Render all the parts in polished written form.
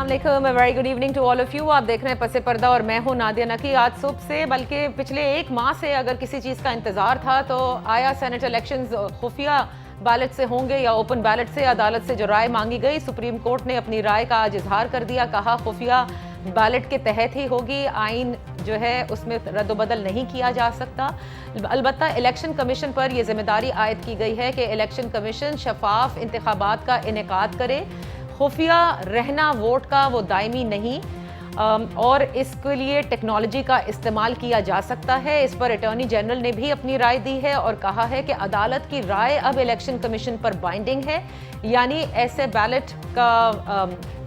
अस्सलाम very good evening to all of you. आप देख रहे हैं पसे पर्दा और मैं हूं नादिया नकी। आज सुबह से बल्कि पिछले एक माह से अगर किसी चीज़ का इंतज़ार था तो आया सेनेट इलेक्शंस खुफिया बैलेट से होंगे या ओपन बैलेट से। अदालत से जो राय मांगी गई, सुप्रीम कोर्ट ने अपनी राय का आज इजहार कर दिया। कहा खुफिया बैलेट के तहत ही होगी, आइन जो है उसमें रद्दबदल नहीं किया जा सकता। अलबत्ता इलेक्शन कमीशन पर यह जिम्मेदारी आयद की गई है कि इलेक्शन कमीशन शफाफ इंतखाबात का इनेकाद करे। खुफिया रहना वोट का वो दायमी नहीं, और इसके लिए टेक्नोलॉजी का इस्तेमाल किया जा सकता है। इस पर अटॉर्नी जनरल ने भी अपनी राय दी है और कहा है कि अदालत की राय अब इलेक्शन कमीशन पर बाइंडिंग है, यानी ऐसे बैलेट का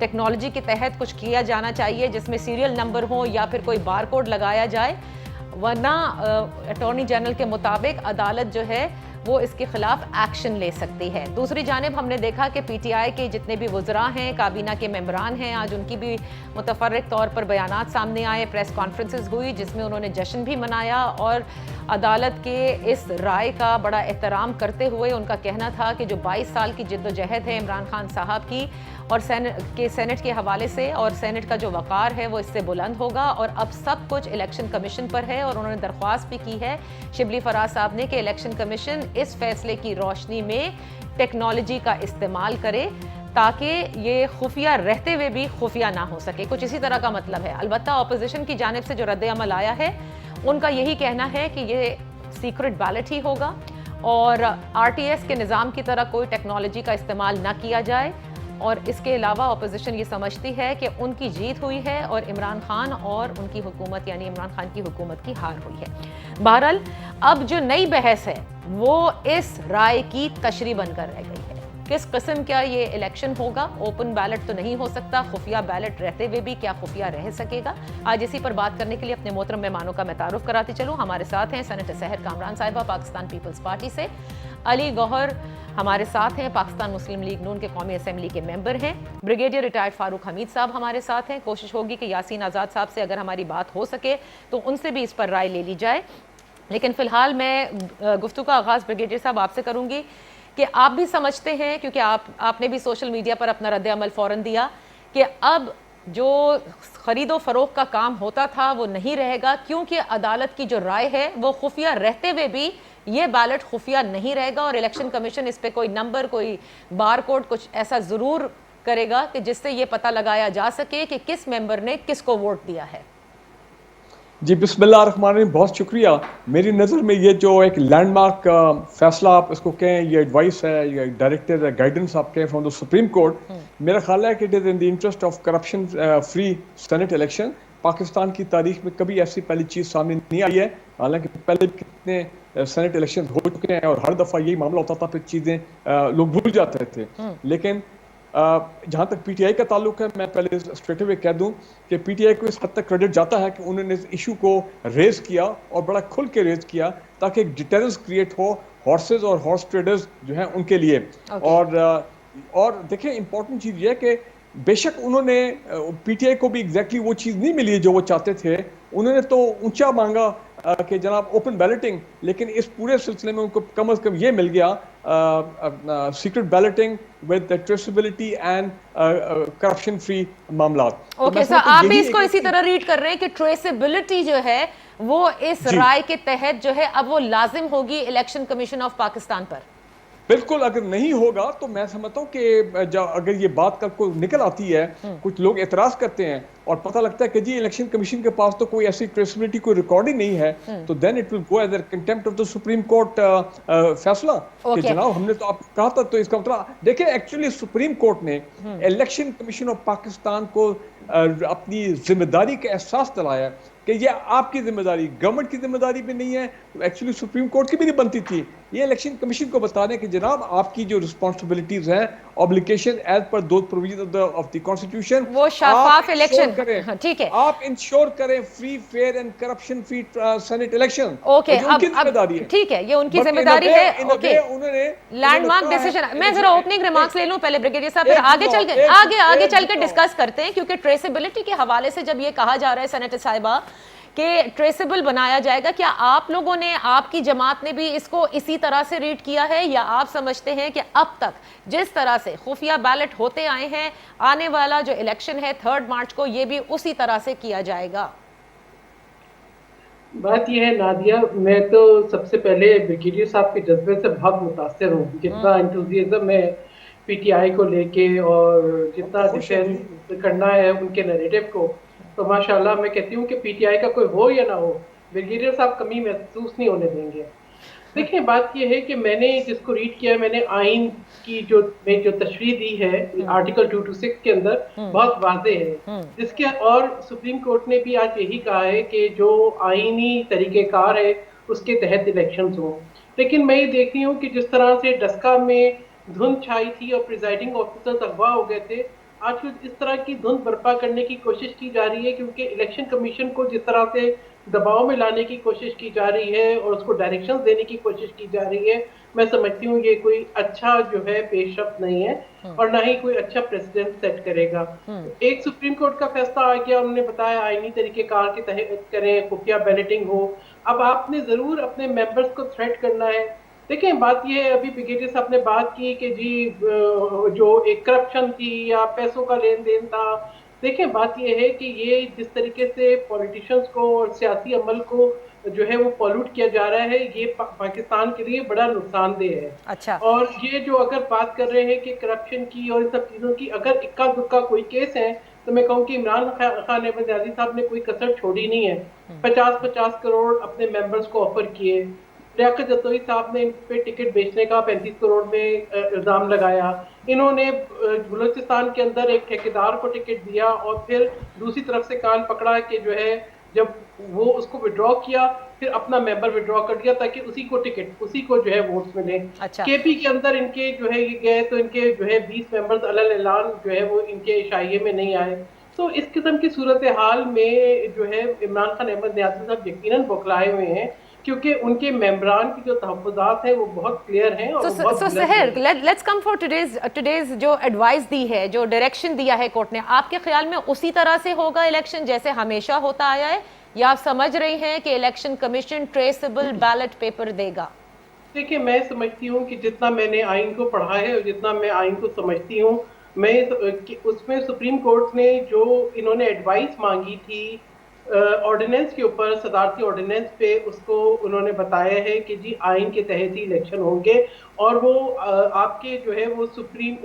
टेक्नोलॉजी के तहत कुछ किया जाना चाहिए जिसमें सीरियल नंबर हो या फिर कोई बार कोड लगाया जाए, वरना अटॉर्नी जनरल के मुताबिक अदालत जो है वो इसके खिलाफ एक्शन ले सकती है। दूसरी जानिब हमने देखा कि पीटीआई के जितने भी वज़रा हैं, काबीना के मेंबरान हैं, आज उनकी भी मुतफर्रिक तौर पर बयानात सामने आए। प्रेस कॉन्फ्रेंसेस हुई जिसमें उन्होंने जश्न भी मनाया और अदालत के इस राय का बड़ा एहतराम करते हुए उनका कहना था कि जो 22 साल की जिद्दोजहद है इमरान खान साहब की और सेनेट के हवाले से, और सेनेट का जो वक़ार है वो इससे बुलंद होगा और अब सब कुछ इलेक्शन कमीशन पर है। और उन्होंने दरख्वास्त भी की है शिबली फराज साहब ने कि इलेक्शन कमीशन इस फैसले की रोशनी में टेक्नोलॉजी का इस्तेमाल करे ताकि ये खुफिया रहते हुए भी खुफिया ना हो सके। कुछ इसी तरह का मतलब है। अलबत्ता अपोजिशन की जानिब से जो रद्द अमल आया है उनका यही कहना है कि ये सीक्रेट बैलेट ही होगा और आरटीएस के निज़ाम की तरह कोई टेक्नोलॉजी का इस्तेमाल ना किया जाए। और इसके अलावा अपोजिशन ये समझती है कि उनकी जीत हुई है और इमरान खान और उनकी हुकूमत यानी इमरान खान की हुकूमत की हार हुई है। बहरहाल अब जो नई बहस है वो इस राय की तशरीह बनकर रह गई है। किस किस्म का ये इलेक्शन होगा? ओपन बैलेट तो नहीं हो सकता, खुफिया बैलेट रहते हुए भी क्या खुफिया रह सकेगा? आज इसी पर बात करने के लिए अपने मोहतरम मेहमानों का मैं तारुफ कराती चलूँ। हमारे साथ हैं सेनेटर सहर कामरान साहिबा पाकिस्तान पीपल्स पार्टी से, अली गौहर हमारे साथ हैं पाकिस्तान मुस्लिम लीग नून के कौमी असेंबली के मेंबर हैं, ब्रिगेडियर रिटायर्ड फारूक हमीद साहब हमारे साथ हैं। कोशिश होगी कि यासीन आज़ाद साहब से अगर हमारी बात हो सके तो उनसे भी इस पर राय ले ली जाए। लेकिन फ़िलहाल मैं गुफ्तगू का आगाज़ ब्रिगेडियर साहब आपसे करूँगी कि आप भी समझते हैं, क्योंकि आपने भी सोशल मीडिया पर अपना रद्द अमल फ़ौरन दिया, कि अब जो ख़रीदो फ़रोख्त का काम होता था वो नहीं रहेगा, क्योंकि अदालत की जो राय है वो खुफिया रहते हुए भी ये बैलेट खुफिया नहीं रहेगा और इलेक्शन कमीशन इस पे कोई नंबर, कोई बार कोड, कुछ ऐसा ज़रूर करेगा कि जिससे ये पता लगाया जा सके कि किस मेंबर ने किसको वोट दिया है। जी बिस्मिल्लाह रहमान रहीम, बहुत शुक्रिया। मेरी नज़र में ये जो एक लैंडमार्क फैसला आप इसको कहें, ये एडवाइस है, ये डायरेक्टिव है, गाइडेंस आप कहें फ्रॉम द सुप्रीम कोर्ट, मेरा ख्याल है कि it is in the interest of corruption free senate election. Pakistan की तारीख में कभी ऐसी पहली चीज़ सामने नहीं आई है। हालांकि पहले कितने सेनेट इलेक्शन हो चुके हैं और हर दफ़ा यही मामला होता था, फिर चीज़ें लोग भूल जाते थे। लेकिन जहाँ तक पीटीआई का ताल्लुक है, मैं पहले स्ट्रेट अवे कह दूं कि पीटीआई को इस हद तक क्रेडिट जाता है कि उन्होंने इस इशू को रेज किया और बड़ा खुल के रेज किया ताकि एक डिटेरेंस क्रिएट हो हॉर्सेस और हॉर्स ट्रेडर्स जो हैं उनके लिए। और देखिए इंपॉर्टेंट चीज़ ये है कि बेशक उन्होंने पीटीआई को भी एग्जैक्टली वो चीज़ नहीं मिली जो वो चाहते थे। उन्होंने तो ऊंचा मांगा कि जनाब ओपन बैलेटिंग, लेकिन इस पूरे सिलसिले में उनको कम से कम ये मिल गया secret balloting with traceability and corruption free मामला। ओके सर, आप भी इसको इसी तरह रीड कर रहे हैं कि ट्रेसेबिलिटी जो है वो इस राय के तहत जो है अब वो लाजिम होगी इलेक्शन कमीशन ऑफ पाकिस्तान पर? बिल्कुल, अगर नहीं होगा तो मैं समझता हूँ कि अगर ये बात कल को निकल आती है, कुछ लोग एतराज करते हैं और पता लगता है कि जी इलेक्शन कमीशन के पास तो कोई ऐसी ट्रेसेबिलिटी कोई रिकॉर्ड ही नहीं है, तो then it will go as a contempt of the supreme court फैसला कि जनाब हमने तो आपको कहा था। तो इसका मतलब देखिए, एक्चुअली सुप्रीम कोर्ट ने इलेक्शन कमीशन ऑफ पाकिस्तान को अपनी जिम्मेदारी का एहसास दिलाया कि ये आपकी जिम्मेदारी, गवर्नमेंट की जिम्मेदारी भी नहीं है, एक्चुअली सुप्रीम कोर्ट की भी नहीं बनती थी। ये इलेक्शन कमीशन को बताने कि जनाब आपकी जो रिस्पांसिबिलिटीज हैं, ऑब्लिगेशन एज पर दो प्रोविजन ऑफ द कॉन्स्टिट्यूशन, वो शफाफ इलेक्शन करें। ठीक है, आप इंश्योर करें free, fair and corruption free senate election. Okay, अब ठीक है, ये उनकी जिम्मेदारी है। ओके, उन्होंने लैंडमार्क डिसीजन। मैं जरा ओपनिंग रिमार्क्स ले लूं पहले ब्रिगेडियर साहब, फिर आगे चल के डिस्कस करते हैं, क्योंकि ट्रेसेबिलिटी के हवाले से जब ये कहा जा रहा है सेनेटर साहिबा कि ट्रेसेबल बनाया जाएगा। क्या आप लोगों ने, आपकी जमात ने भी इसको इसी तरह से रीड किया है, या आप समझते हैं कि अब तक जिस तरह से खुफिया बैलेट होते आए हैं, आने वाला जो इलेक्शन है 3 मार्च को, ये भी उसी तरह से किया जाएगा? बात यह है नादिया, मैं तो सबसे पहले ब्रिगेडियर साहब के जज्बे से बहुत मुतासिर हूँ। जितना इंथुजियाज्म है पीटीआई को लेके और जितना खुश हैं जी। डिफेंस करना है उनके नैरेटिव को, तो माशाल्लाह मैं कहती हूँ कि पीटीआई का कोई हो या ना हो, ब्रिगेडियर साहब कमी महसूस नहीं होने देंगे। देखिए बात यह है कि मैंने जिसको रीड किया है, मैंने आइन की जो तशरीह दी है आर्टिकल 226 के अंदर बहुत वाज़ेह है, जिसके और सुप्रीम कोर्ट ने भी आज यही कहा है कि जो आईनी तरीक़ेकार है उसके तहत इलेक्शंस हों। लेकिन मैं ये देख रही हूँ कि जिस तरह से डस्का में धुंध छाई थी और प्रिजाइडिंग ऑफिसर्स अगवा हो गए थे, आज कुछ इस तरह की धुंध बर्पा करने की कोशिश की जा रही है, क्योंकि इलेक्शन कमीशन को जिस तरह से दबाव में लाने की कोशिश की जा रही है और उसको डायरेक्शंस देने की कोशिश की जा रही है, मैं समझती हूँ ये कोई अच्छा जो है पेशरफ्त नहीं है और ना ही कोई अच्छा प्रेसिडेंट सेट करेगा। एक सुप्रीम कोर्ट का फैसला आ गया, उन्होंने बताया आईनी तरीकेकार के तहत करें, खुफिया बैलेटिंग हो। अब आपने जरूर अपने मेंबर्स को थ्रेट करना है। देखिए बात यह है, अभी ब्रिगेडियर साहब ने बात की कि जी जो एक करप्शन थी या पैसों का लेन देन था। देखिए बात यह है कि ये जिस तरीके से पॉलिटिशियंस को और सियासी अमल को जो है वो पॉल्यूट किया जा रहा है, ये पाकिस्तान के लिए बड़ा नुकसानदेह है। अच्छा। और ये जो अगर बात कर रहे हैं कि करप्शन की और इन सब चीज़ों की, अगर इक्का दुक्का कोई केस है तो मैं कहूँ कि इमरान खान अहमद साहब ने कोई कसर छोड़ी नहीं है। 50-50 करोड़ अपने मेंबर्स को ऑफर किए। लियाकत जतोई साहब ने इन पे टिकट बेचने का 35 करोड़ में इल्जाम लगाया। इन्होंने बलूचिस्तान के अंदर एक ठेकेदार को टिकट दिया और फिर दूसरी तरफ से कान पकड़ा कि जो है जब वो उसको विड्रॉ किया, फिर अपना मेंबर विड्रॉ कर दिया ताकि उसी को टिकट, उसी को जो है वोट्स मिले। अच्छा। केपी के अंदर इनके जो है ये गए तो इनके जो है 20 मेंबर्स अलल ऐलान जो है वो इनके शाइये में नहीं आए। तो इस किस्म की सूरत हाल में जो है इमरान खान अहमद न्याजी साहब यकीनन बौखलाए हुए हैं, क्योंकि उनके मेंबरान की जो तहफ़्फ़ुज़ात हैं वो बहुत क्लियर हैं और सो सहर, लेट्स कम फॉर टुडेज जो एडवाइस दी है, जो डायरेक्शन दिया है कोर्ट ने, आपके ख्याल में उसी तरह से होगा इलेक्शन जैसे हमेशा होता आया है, या आप समझ रही हैं कि election commission traceable ballot paper देगा? देखिए मैं समझती हूँ कि जितना मैंने आइन को पढ़ा है और जितना मैं आइन को समझती हूँ, मैं उसमें सुप्रीम कोर्ट ने जो इन्होंने एडवाइस मांगी थी ऑर्डिनेंस के ऊपर, सदारती ऑर्डिनेंस पे, उसको उन्होंने बताया है कि जी आइन के तहत ही इलेक्शन होंगे और वो आपके जो है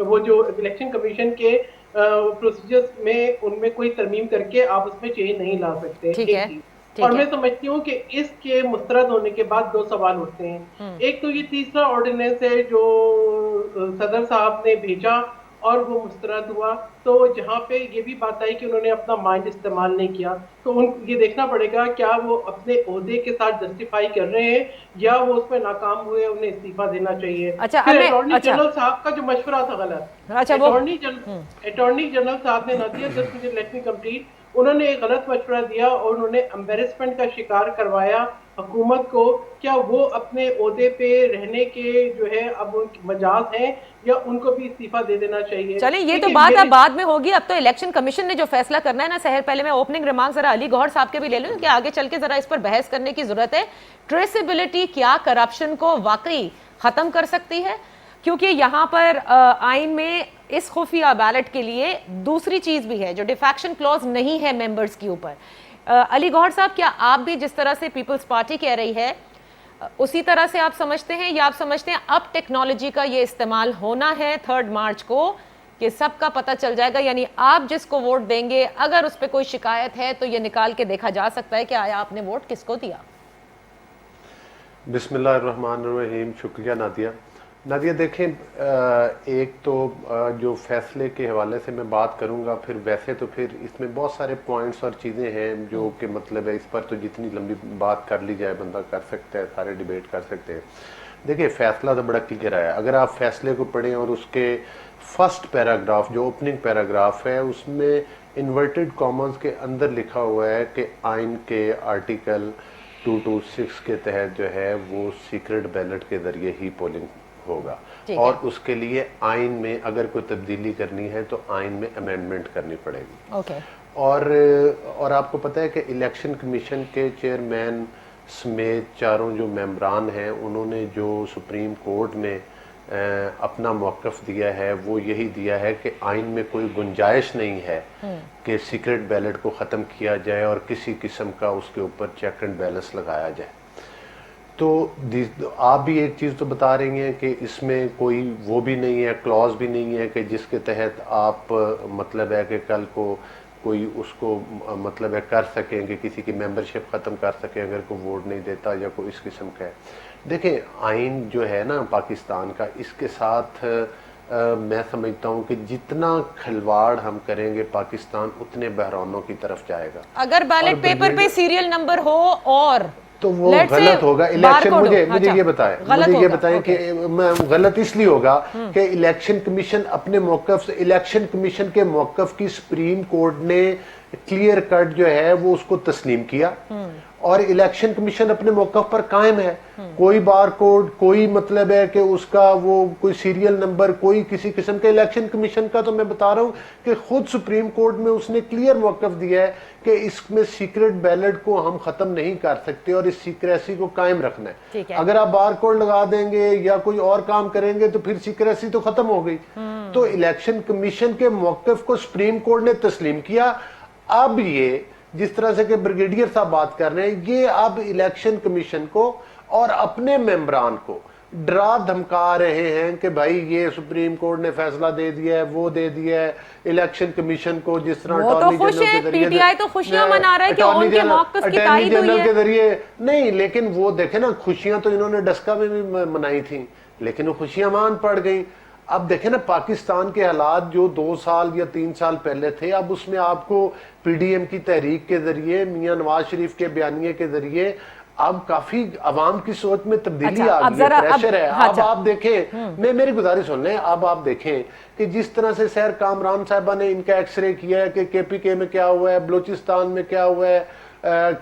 वो जो इलेक्शन कमीशन के प्रोसीजर्स में उनमें कोई तरमीम करके आप उसमें चेंज नहीं ला सकते। ठीक है, और मैं समझती हूँ कि इसके मुस्तरद होने के बाद दो सवाल उठते हैं। एक तो ये तीसरा ऑर्डिनेंस है जो सदर साहब ने भेजा और वो मुस्तरद हुआ, तो जहाँ पे ये भी बात आई कि उन्होंने अपना माइंड इस्तेमाल नहीं किया, तो ये देखना पड़ेगा क्या वो अपने ओहदे के साथ जस्टिफाई कर रहे हैं या वो उसमें नाकाम हुए, उन्हें इस्तीफा देना चाहिए। अच्छा, अटॉर्नी जनरल साहब का जो मशवरा था गलत। अच्छा, अटॉर्नी जनरल साहब ने ना दिया, जस्ट मुझे लेट मी कंप्लीट, उन्होंने एक गलत मशवरा दिया और उन्होंने एम्बेरसमेंट का शिकार करवाया हुकूमत को। क्या वो अपने ओहदे पे रहने के जो है अब मजाज हैं या उनको भी इस्तीफा दे देना चाहिए? चलें, ये तो बात अब बाद में होगी। अब तो इलेक्शन कमीशन ने जो फैसला करना है ना सहर, पहले मैं ओपनिंग रिमार्क जरा अली गौहर साहब के भी ले लूं कि आगे चल के जरा इस पर बहस करने की जरूरत है। ट्रेसेबिलिटी क्या करप्शन को वाकई खत्म कर सकती है? क्योंकि यहाँ पर आइन में इस खुफिया बैलेट के लिए दूसरी चीज भी है, जो डिफेक्शन क्लॉज नहीं है मेंबर्स के ऊपर। अली गौहर साहब, क्या आप भी जिस तरह से पीपल्स पार्टी कह रही है उसी तरह से आप समझते हैं, या आप समझते हैं अब टेक्नोलॉजी का ये इस्तेमाल होना है 3 मार्च को कि सबका पता चल जाएगा, यानी आप जिसको वोट देंगे अगर उस पर कोई शिकायत है तो ये निकाल के देखा जा सकता है कि आया आपने वोट किसको दिया? बिस्मिल्लाहिर्रहमानिर्रहीम। शुक्रिया नादिया। देखें, एक तो जो फैसले के हवाले से मैं बात करूंगा, फिर वैसे तो फिर इसमें बहुत सारे पॉइंट्स और चीज़ें हैं जो कि मतलब है इस पर तो जितनी लंबी बात कर ली जाए बंदा कर सकता है, सारे डिबेट कर सकते हैं। देखिए फैसला तो बड़ा क्लियर है, अगर आप फैसले को पढ़ें और उसके फर्स्ट पैराग्राफ जो ओपनिंग पैराग्राफ है उसमें इन्वर्टेड कॉमन्स के अंदर लिखा हुआ है कि आइन के आर्टिकल 226 के तहत जो है वो सीक्रेट बैलेट के ज़रिए ही पोलिंग होगा। ठीक और है। उसके लिए आइन में अगर कोई तब्दीली करनी है तो आइन में अमेंडमेंट करनी पड़ेगी। ओके। और आपको पता है कि इलेक्शन कमीशन के चेयरमैन समेत चारों जो मेंबरान हैं उन्होंने जो सुप्रीम कोर्ट में अपना मौक़िफ़ दिया है वो यही दिया है कि आइन में कोई गुंजाइश नहीं है कि सीक्रेट बैलेट को ख़त्म किया जाए और किसी किस्म का उसके ऊपर चेक एंड बैलेंस लगाया जाए। तो आप भी एक चीज़ तो बता रही हैं कि इसमें कोई वो भी नहीं है, क्लॉज भी नहीं है कि जिसके तहत आप मतलब है कि कल को कोई उसको मतलब है कर सकें कि किसी की मेंबरशिप ख़त्म कर सकें अगर कोई वोट नहीं देता या कोई इस किस्म का है। देखिए आइन जो है ना पाकिस्तान का, इसके साथ मैं समझता हूँ कि जितना खिलवाड़ हम करेंगे पाकिस्तान उतने बहरानों की तरफ जाएगा। अगर बैलेट पेपर पे सीरियल नंबर हो और तो वो गलत होगा इलेक्शन। मुझे ये बताएं कि गलत इसलिए होगा कि इलेक्शन कमीशन अपने मौक़िफ़ से, इलेक्शन कमीशन के मौक़िफ़ की सुप्रीम कोर्ट ने क्लियर कट जो है वो उसको तस्लीम किया और इलेक्शन कमीशन अपने मौक़िफ़ पर कायम है। कोई बार कोड, कोई मतलब है कि उसका वो कोई सीरियल नंबर, कोई किसी किस्म के इलेक्शन कमीशन का, तो मैं बता रहा हूं कि खुद सुप्रीम कोर्ट में उसने क्लियर मौक़िफ़ दिया है कि इसमें सीक्रेट बैलेट को हम खत्म नहीं कर सकते और इस सीक्रेसी को कायम रखना है। अगर आप बार कोड लगा देंगे या कोई और काम करेंगे तो फिर सीक्रेसी तो खत्म हो गई। तो इलेक्शन कमीशन के मौक़िफ़ को सुप्रीम कोर्ट ने तस्लीम किया। अब ये जिस तरह से कि ब्रिगेडियर साहब बात कर रहे हैं, ये अब इलेक्शन कमीशन को और अपने मेंबरान को डरा धमका रहे हैं कि भाई ये सुप्रीम कोर्ट ने फैसला दे दिया है, वो दे दिया है इलेक्शन कमीशन को। जिस तरह अटॉर्नी जनरल के जरिए पीटीआई तो खुशियां मना रहा है कि उनके मौक़िफ़ की तारीफ हुई है। के जरिए नहीं, लेकिन वो देखे ना, खुशियां तो इन्होंने डस्का में भी मनाई थी लेकिन वो खुशियां मान पड़ गई। अब देखें ना पाकिस्तान के हालात जो 2 साल या 3 साल पहले थे, अब उसमें आपको पीडीएम की तहरीक के जरिए, मियां नवाज शरीफ के बयानिए के जरिए अब काफी अवाम की सोच में तब्दीली आ गई है, प्रेशर है। अब आप देखें, मैं मेरी गुजारिश सुन लें, अब आप देखें कि जिस तरह से सैर कामरान साहबा ने इनका एक्सरे किया है कि केपीके में क्या हुआ है, बलूचिस्तान में क्या हुआ है,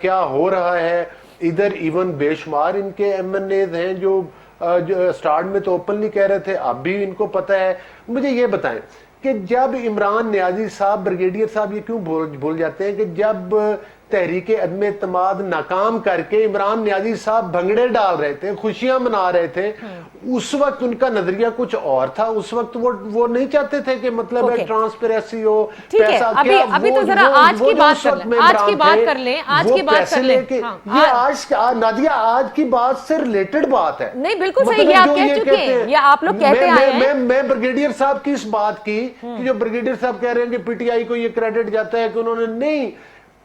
क्या हो रहा है। इधर इवन बेशुमार इनके एमएनएज हैं जो स्टार्ट में तो ओपनली कह रहे थे, अब भी इनको पता है। मुझे ये बताएं कि जब इमरान नियाजी साहब, ब्रिगेडियर साहब ये क्यों भूल जाते हैं कि जब तहरीक अदम एतमाद नाकाम करके इमरान नियाजी साहब भंगड़े डाल रहे थे, खुशियां मना रहे थे, उस वक्त उनका नजरिया कुछ और था। उस वक्त वो नहीं चाहते थे कि मतलब है ट्रांसपेरेंसी हो, पैसा क्या। अभी तो जरा आज की बात कर लें, आज की बात कर लें, आज की बात कर लें। ये आज नादिया आज की बात से रिलेटेड बात है। नहीं, बिल्कुल सही, ये आप कह चुके हैं, ये आप लोग कहते आए हैं। मैं ब्रिगेडियर साहब की इस बात की कि जो ब्रिगेडियर साहब कह रहे हैं कि पीटीआई को ये क्रेडिट जाता है कि उन्होंने नहीं,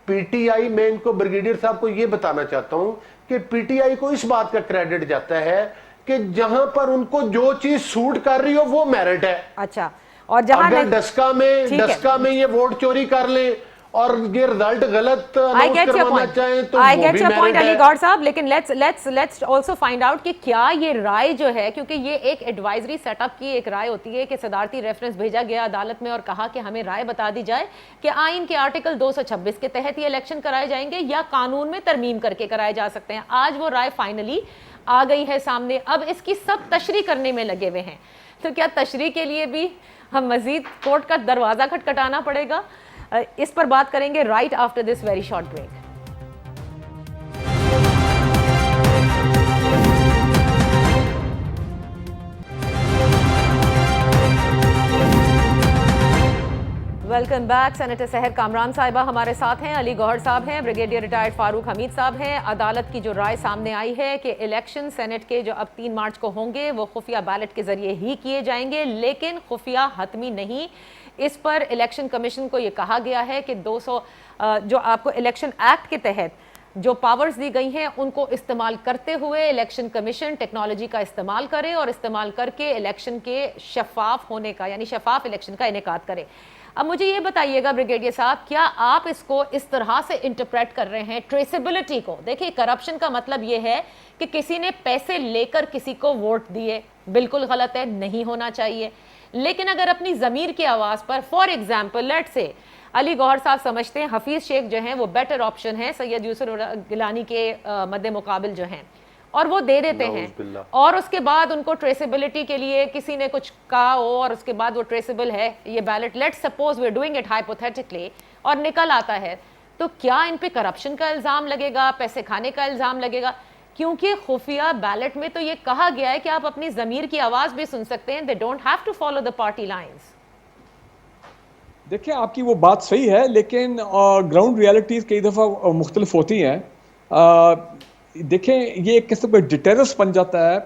पीटीआई, मैं इनको ब्रिगेडियर साहब को यह बताना चाहता हूं कि पीटीआई को इस बात का क्रेडिट जाता है कि जहां पर उनको जो चीज सूट कर रही हो वो मेरिट है। अच्छा, और जहां अगर डस्का में ये वोट चोरी कर ले और ये रिजल्ट गलत करवाना चाहें तो I get your point Ali Gauhar साहब, लेकिन let's also find out कि क्या ये राय जो है, क्योंकि ये एक एडवाइजरी सेटअप की एक राय होती है कि सदारती रेफरेंस भेजा गया अदालत में और कहा कि हमें राय बता दी जाए कि आइन के आर्टिकल 226 के तहत ये इलेक्शन कराए जाएंगे या कानून में तरमीम करके कराए जा सकते हैं। आज वो राय फाइनली आ गई है सामने, अब इसकी सब तशरीह करने में लगे हुए हैं। तो क्या तशरीह के लिए भी हम मजीद कोर्ट का दरवाजा खटखटाना पड़ेगा? इस पर बात करेंगे right after this very short break. Welcome back. Senator Sahar Kamran साहिबा हमारे साथ हैं, अली गौहर साहब हैं, ब्रिगेडियर रिटायर्ड फारूक हमीद साहब हैं। अदालत की जो राय सामने आई है कि इलेक्शन सेनेट के जो अब 3 मार्च को होंगे वो खुफिया बैलेट के जरिए ही किए जाएंगे, लेकिन खुफिया हतमी नहीं। इस पर इलेक्शन कमीशन को ये कहा गया है कि 200 जो आपको इलेक्शन एक्ट के तहत जो पावर्स दी गई हैं उनको इस्तेमाल करते हुए इलेक्शन कमीशन टेक्नोलॉजी का इस्तेमाल करे और इस्तेमाल करके इलेक्शन के शफाफ होने का, यानी शफाफ इलेक्शन का इनेकाद करे। अब मुझे ये बताइएगा ब्रिगेडियर साहब, क्या आप इसको इस तरह से इंटरप्रेट कर रहे हैं ट्रेसेबिलिटी को? देखिए, करप्शन का मतलब ये है कि किसी ने पैसे लेकर किसी को वोट दिए, बिल्कुल गलत है, नहीं होना चाहिए। लेकिन अगर अपनी ज़मीर की आवाज़ पर, फॉर एग्जाम्पल लेट से अली गौहर साहब समझते हैं हफीज़ शेख जो हैं वो बेटर ऑप्शन है सैयद यूसुफ गिलानी के मद्दे मुकाबिल जो हैं, और वो दे देते हैं, नाउज़ुबिल्लाह। और उसके बाद उनको ट्रेसेबिलिटी के लिए किसी ने कुछ कहा हो और उसके बाद वो ट्रेसेबल है ये ballot, let's suppose we are doing it hypothetically, और निकल आता है, तो क्या इन पे करप्शन का इल्जाम लगेगा, पैसे खाने का इल्जाम लगेगा? क्योंकि खुफिया बैलेट में तो ये कहा गया है कि आप अपनी जमीर की आवाज भी सुन सकते हैं, they don't have to follow the party lines. देखिए, आपकी वो बात सही है, लेकिन ग्राउंड रियलिटीज कई दफ़ा मुख्तलिफ होती हैं। देखें, ये एक किस्म का डिटेरेंस बन जाता है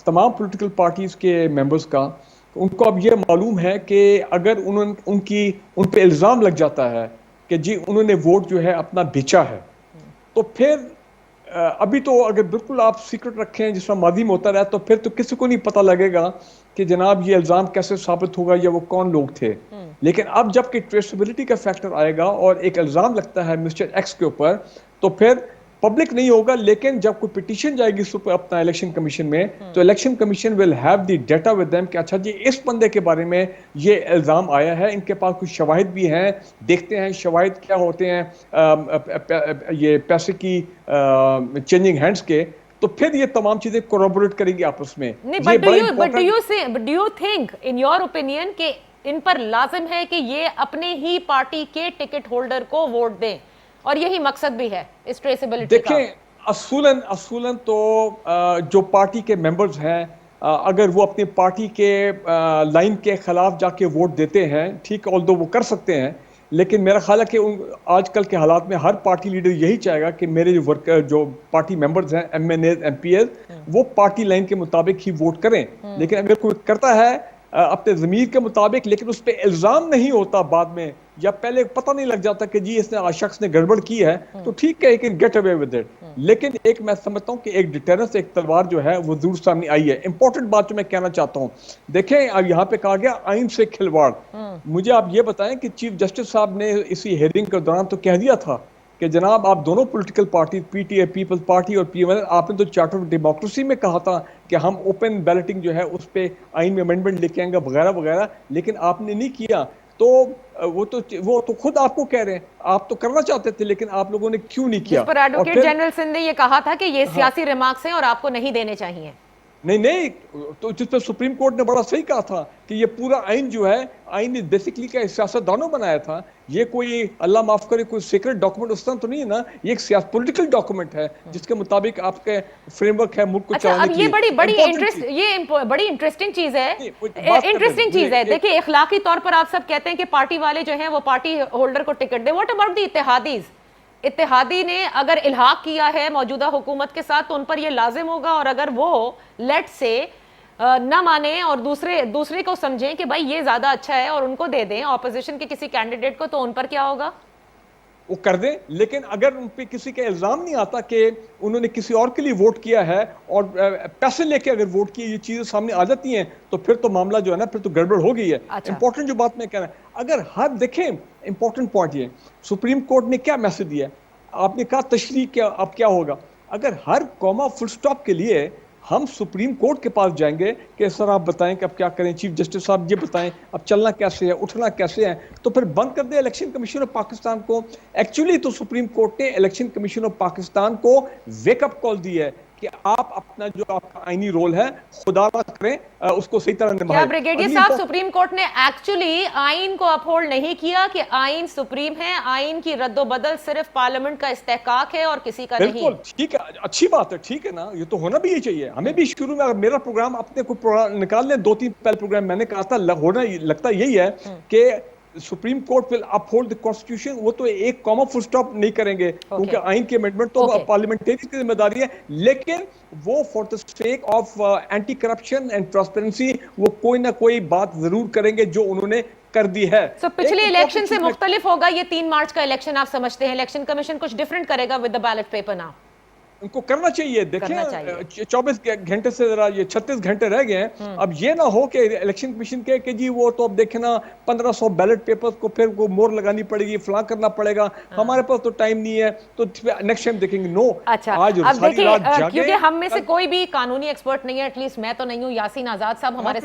तमाम पॉलिटिकल पार्टीज के मेंबर्स का। उनको अब ये मालूम है कि अगर उन पे इल्ज़ाम लग जाता है कि जी उन्होंने वोट जो है अपना बेचा है, तो फिर अभी तो अगर बिल्कुल आप सीक्रेट रखें जिस तरह माजी में होता रहा, तो फिर तो किसी को नहीं पता लगेगा कि जनाब ये इल्ज़ाम कैसे साबित होगा या वो कौन लोग थे। लेकिन अब जबकि ट्रेसेबिलिटी का फैक्टर आएगा और एक इल्ज़ाम लगता है मिस्टर एक्स के ऊपर, तो फिर पब्लिक नहीं होगा, लेकिन जब कोई पिटीशन जाएगी इस ऊपर अपना इलेक्शन कमीशन में, तो election commission will have the data with them कि अच्छा जी इस बंदे के बारे में ये इल्ज़ाम आया है, इनके पास कुछ शवाहिद भी हैं, देखते हैं शवाहिद क्या होते हैं ये पैसे की चेंजिंग हैंड्स के, तो फिर ये तमाम चीजें कोरोबोरेट करेंगी आपस में। नहीं, but do you think in your opinion कि इन पर लाजिम है कि ये अपने ही पार्टी के टिकट होल्डर को वोट दें, और यही मकसद भी है इस ट्रेसेबिलिटी का? देखें, असूलन तो जो पार्टी के मेंबर्स हैं, अगर वो अपनी पार्टी के लाइन के खिलाफ जाके वोट देते हैं, ठीक, ऑल्दो वो कर सकते हैं, लेकिन मेरा ख्याल है कि आजकल के हालात में हर पार्टी लीडर यही चाहेगा कि मेरे जो वर्कर, जो पार्टी मेंबर्स हैं, MNAs, MPs, वो पार्टी लाइन के मुताबिक ही वोट करें। लेकिन अगर कोई करता है अपने ज़मीर के मुताबिक, लेकिन उस पर इल्ज़ाम नहीं होता बाद में, या पहले पता नहीं लग जाता कि जी इसने शख्स ने गड़बड़ की है, तो ठीक है, can get away with it. लेकिन एक मैं समझता हूँ कि एक डिटेरेंस, एक तलवार जो है वो जरूर सामने आई है। इंपॉर्टेंट बात जो मैं कहना चाहता हूँ, देखें, अब यहाँ पे कहा गया आइन से खिलवाड़। मुझे आप ये बताएं कि चीफ जस्टिस साहब ने इसी हेयरिंग के दौरान तो कह दिया था कि जनाब आप दोनों political party, PTA Peoples Party और PML, आपने तो चार्टर ऑफ डेमोक्रेसी में कहा था कि हम ओपन बैलेटिंग जो है उस पे आइन में अमेंडमेंट लेके आएंगे वगैरह वगैरह, लेकिन आपने नहीं किया। तो वो तो खुद आपको कह रहे हैं, आप तो करना चाहते थे, लेकिन आप लोगों ने क्यों नहीं किया? जिस पर एडवोकेट जनरल सिंह ने ये कहा था कि ये सियासी रिमार्क्स हैं और आपको नहीं देने चाहिए। नहीं, तो जिस पर सुप्रीम कोर्ट ने बड़ा सही कहा था कि ये पूरा आइन जो है, आइन ने बेसिकली क्या सियासतदानों बनाया था, ये कोई अल्लाह माफ करे कोई सीक्रेट डॉक्यूमेंट उस तरह तो नहीं है ना, ये एक पॉलिटिकल डॉक्यूमेंट है जिसके मुताबिक आपके फ्रेमवर्क है मुल्क को अच्छा, अब ये बड़ी इंटरेस्टिंग चीज है। देखिए, इखलाकी तौर पर आप सब कहते हैं कि पार्टी वाले जो हैं वो पार्टी होल्डर को टिकट दे। व्हाट अबाउट द इत्तेहादीज? इत्तेहादी ने अगर इल्हाक किया है मौजूदा हुकूमत के साथ, तो उन पर यह लाजिम होगा, और अगर वो लेट से न माने और दूसरे को समझें कि भाई ये ज्यादा अच्छा है और उनको दे दें ऑपोजिशन के किसी कैंडिडेट को, तो उन पर क्या होगा? वो कर दें। लेकिन अगर उन पे किसी का इल्जाम नहीं आता कि उन्होंने किसी और के लिए वोट किया है और पैसे लेके अगर वोट किए, ये चीजें सामने आ जाती हैं, तो फिर तो मामला जो है ना, फिर तो गड़बड़ हो गई है। अच्छा। इंपॉर्टेंट जो बात मैं कह रहा हूं, अगर हर देखें, इंपॉर्टेंट पॉइंट ये, सुप्रीम कोर्ट ने क्या मैसेज दिया? आपने कहा तशरीह क्या, अब क्या होगा? अगर हर कॉमा फुल स्टॉप के लिए हम सुप्रीम कोर्ट के पास जाएंगे कि सर आप बताएं कि अब क्या करें, चीफ जस्टिस साहब ये बताएं अब चलना कैसे है, उठना कैसे है, तो फिर बंद कर दे इलेक्शन कमीशन ऑफ पाकिस्तान को। एक्चुअली तो सुप्रीम कोर्ट ने इलेक्शन कमीशन ऑफ पाकिस्तान को वेकअप कॉल दी है कि आप अपना जो आपका आईनी रोल है खुदा ना करें, उसको सही तरह निभाएं। क्या ब्रिगेडियर साहब, सुप्रीम कोर्ट ने एक्चुअली आइन को अपहोल्ड नहीं किया कि आइन सुप्रीम है, आइन की रद्दोबदल सिर्फ पार्लियामेंट का इस्तेहकाक है और किसी का नहीं? बिल्कुल ठीक है, अच्छी बात है, ठीक है ना, ये तो होना भी ये चाहिए। हमें भी शुरू में मेरा प्रोग्राम अपने को प्रोग्राम निकाल लें, 2-3 पहले प्रोग्राम मैंने कहा था, होना लगता यही है कि supreme court will uphold the constitution. वो तो एक कॉमा फुल स्टॉप नहीं करेंगे, क्योंकि आइन की अमेंडमेंट तो पार्लियामेंटेरी की जिम्मेदारी है, लेकिन वो for the sake of anti corruption and transparency वो कोई ना कोई बात जरूर करेंगे जो उन्होंने कर दी है। तो पिछले इलेक्शन से मुख्तलिफ होगा ये 3 मार्च का इलेक्शन, आप समझते हैं इलेक्शन कमीशन कुछ डिफरेंट करेगा विद द बैलेट पेपर ना? उनको करना चाहिए। देखिए 24 घंटे से जरा ये 36 घंटे रह गए हैं। अब ये ना हो कि इलेक्शन कमीशन के कि जी वो तो अब देखे ना 1500 बैलेट पेपर्स को फिर वो मोहर लगानी पड़ेगी, फलां करना पड़ेगा, हमारे पास तो टाइम नहीं है, तो नेक्स्ट टाइम देखेंगे। नो, अच्छा, आज अब देखिए, क्योंकि हम में से कोई भी कानूनी एक्सपर्ट नहीं है, एटलीस्ट मैं तो नहीं हूँ, यासीन आजाद साहब हमारे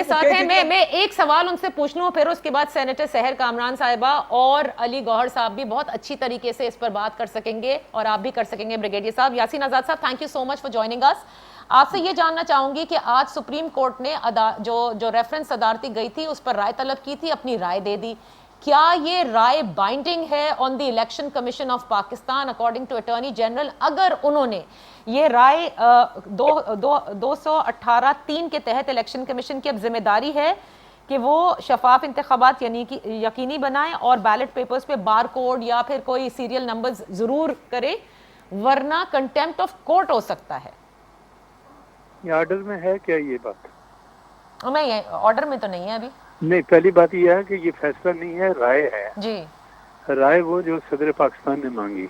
साथ हैं, मैं एक सवाल उनसे पूछ लूं, फिर उसके बाद सेनेटर सहर कामरान साहिबा और अली गौहर साहब भी बहुत अच्छी तरीके से इस पर बात कर सकेंगे और आप भी कर सकेंगे ब्रिगेडियर साहब। यासीन आजाद साहब, thank you so much for joining us. आपसे ये जानना चाहूंगी कि आज सुप्रीम कोर्ट ने जो रेफरेंस अदालती गई थी उस पर राय तलब की थी, अपनी राय दे दी। क्या ये राय बाइंडिंग है on the election commission of Pakistan according to attorney general? अगर उन्होंने ये राय 218(3) के तहत इलेक्शन कमीशन की अब जिम्मेदारी है कि वो शफाफ इंतखाबात यकीनी बनाएं और बैलेट पेपर्स पे बार कोड या फिर कोई सीरियल नंबर्स जरूर करे, वरना कंटेम्प्ट ऑफ कोर्ट हो सकता है। ये ऑर्डर में है क्या ये बात? नहीं, ऑर्डर में तो नहीं है अभी। नहीं, पहली बात यह है कि ये फैसला नहीं है, राय है जी। राय वो जो सदर पाकिस्तान ने मांगी।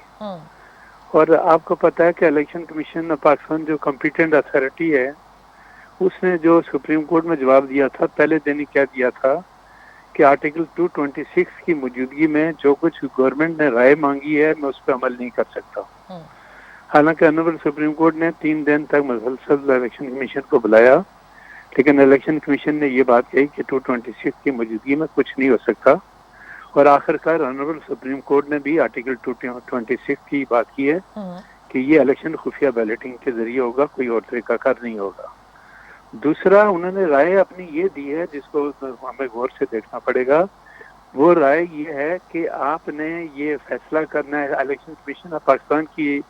और आपको पता है कि इलेक्शन कमीशन ऑफ पाकिस्तान जो कॉम्पिटेंट अथॉरिटी है, उसने जो सुप्रीम कोर्ट में जवाब दिया था पहले दिन ही क्या दिया था कि आर्टिकल 226 की मौजूदगी में जो कुछ गवर्नमेंट ने राय मांगी है मैं उस पर अमल नहीं कर सकता। हालांकि ऑनरेबल सुप्रीम कोर्ट ने 3 दिन तक मुसलसल इलेक्शन कमीशन को बुलाया, लेकिन इलेक्शन कमीशन ने ये बात कही कि 226 की मौजूदगी में कुछ नहीं हो सकता। और आखिरकार ऑनरेबल सुप्रीम कोर्ट ने भी आर्टिकल 226 की बात की है कि ये इलेक्शन खुफिया बैलेटिंग के जरिए होगा, कोई और तरीकाकार नहीं होगा। दूसरा, उन्होंने राय अपनी ये दी है जिसको हमें गौर से देखना पड़ेगा। वो राय ये है कि आपने ये फैसला करना है, इलेक्शन कमीशन ऑफ पाकिस्तान की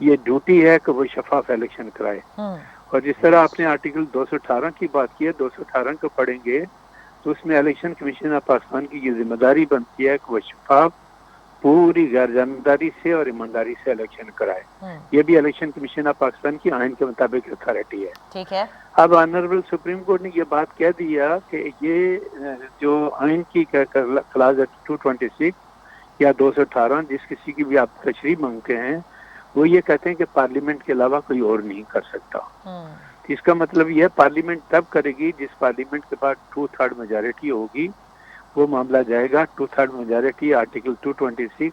ये ड्यूटी है कि वो शफाफ इलेक्शन कराए। और जिस तरह आपने आर्टिकल 218 की बात की है, 218 को पढ़ेंगे तो उसमें इलेक्शन कमीशन ऑफ पाकिस्तान की ये जिम्मेदारी बनती है कि वो शफाफ, पूरी गैर जानबदारी से और ईमानदारी से इलेक्शन कराए। ये भी इलेक्शन कमीशन ऑफ पाकिस्तान की आइन के मुताबिक अथॉरिटी है। ठीक है। अब ऑनरेबल सुप्रीम कोर्ट ने ये बात कह दिया कि ये जो आइन की क्लाज 226 या 218 जिस किसी की भी आप तशरीह मांगते हैं, वो ये कहते हैं कि पार्लियामेंट के अलावा कोई और नहीं कर सकता। इसका मतलब यह पार्लियामेंट तब करेगी जिस पार्लियामेंट के बाद 2/3 मेजॉरिटी होगी, वो मामला जाएगा 2/3 मेजॉरिटी आर्टिकल 226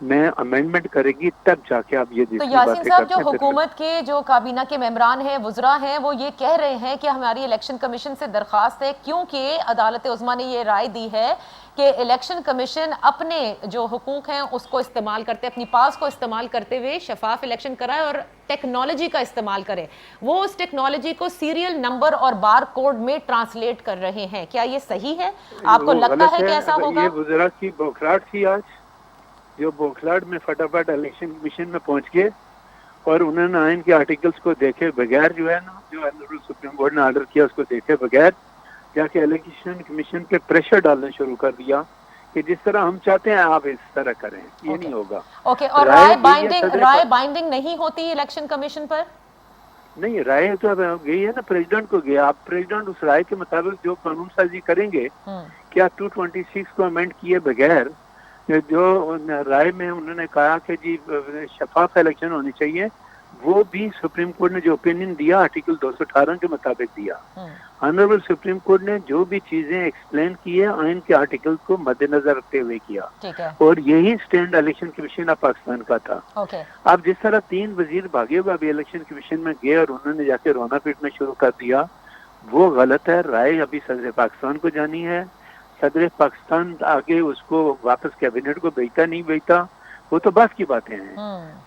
में अमेंडमेंट करेगी, तब जाके आप ये। तो यासीन साहब, जो हुकूमत के जो काबीना के मेंबरान हैं, वुज़रा हैं, वो ये कह रहे हैं कि हमारी इलेक्शन कमीशन से दरख्वास्त है, क्योंकि अदालत उज़्मा ने ये राय दी है कि इलेक्शन कमीशन अपने जो हुकूक हैं उसको इस्तेमाल करते, अपनी पास को इस्तेमाल करते हुए शफाफ इलेक्शन कराए और टेक्नोलॉजी का इस्तेमाल करे। वो उस टेक्नोलॉजी को सीरियल नंबर और बार कोड में ट्रांसलेट कर रहे हैं। क्या ये सही है? आपको लगता है कि ऐसा होगा? ये वुज़रा की बौखलाहट थी आज, जो बौखलाहट में फटाफट इलेक्शन कमीशन में पहुंच गए और उन्होंने आइन के आर्टिकल्स को देखे बगैर, जो है ना, जो सुप्रीम कोर्ट ने ऑर्डर किया उसको देखे बगैर जाके इलेक्शन कमीशन पे प्रेशर डालना शुरू कर दिया कि जिस तरह हम चाहते हैं आप इस तरह करें। ये नहीं होगा। ओके। और राय बाइंडिंग नहीं होती इलेक्शन कमीशन पर? नहीं, राय तो अब गई है ना, प्रेसिडेंट को गया। आप प्रेसिडेंट उस राय के मुताबिक जो कानून साजी करेंगे, क्या 226 को अमेंड किए बगैर जो राय में उन्होंने कहा कि जी शफाफ इलेक्शन होनी चाहिए, वो भी सुप्रीम कोर्ट ने जो ओपिनियन दिया आर्टिकल 218 के मुताबिक दिया। ऑनरेबल सुप्रीम कोर्ट ने जो भी चीजें एक्सप्लेन की है आइन के आर्टिकल को मद्देनजर रखते हुए किया। ठीक है। और यही stand election commission of Pakistan का था। ओके। अब जिस तरह 3 वजीर भागे हुए अभी इलेक्शन कमीशन में गए और उन्होंने जाके रोना पीटना शुरू कर दिया, वो गलत है। राय अभी सदर पाकिस्तान को जानी है। सदर पाकिस्तान आगे उसको वापस कैबिनेट को भेजता नहीं भेजता, वो तो बस की बातें हैं।